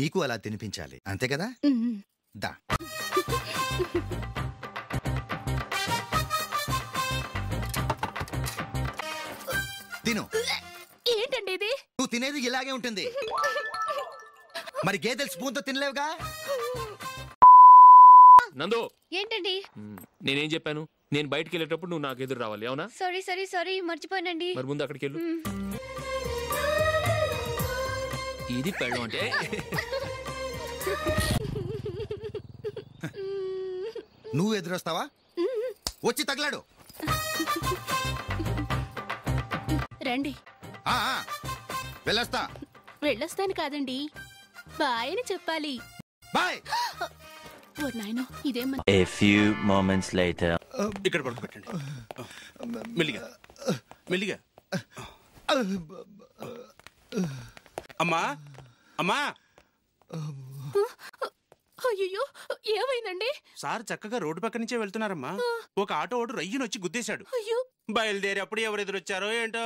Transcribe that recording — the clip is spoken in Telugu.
నీకు అలా తినిపించాలి, అంతే కదా? దా. తిను. ఏంటండి ఇది? నువ్వు తినేది ఇలాగే ఉంటుంది. మరి గేదెలు స్పూన్ తో తినలేవుగా? నందు, ఏంటండి? నేనేం చెప్పాను? నేను బయటికి వెళ్ళేటప్పుడు నువ్వు నాకు ఎదురు రావాలి, అవునా? సారీ మర్చిపోయానండి. మరి ముందు అక్కడికి వెళ్ళు. ఇది పెళ్ళం అంటే. నువ్వు ఎదురొస్తావా? వచ్చి తగలాడు. రండి. వెళ్ళొస్తా. వెళ్ళొస్తాను కాదండి, బాయ్ అని చెప్పాలి. బాయ్. ఓ నాయనో, ఇదేం? A few moments later. ఇక్కడ పడుకోబెట్టండి. మెల్లిగా మెల్లిగా. అమ్మా అమ్మా. అయ్యో, ఏమైందండి? సార్ చక్కగా రోడ్డు పక్క నుంచే వెళ్తున్నారమ్మా. ఒక ఆటో ఓడు రయ్యనొచ్చి గుద్దేశాడు. అయ్యో. బయలుదేరి అప్పుడు ఎవరు ఎదురొచ్చారో ఏంటో.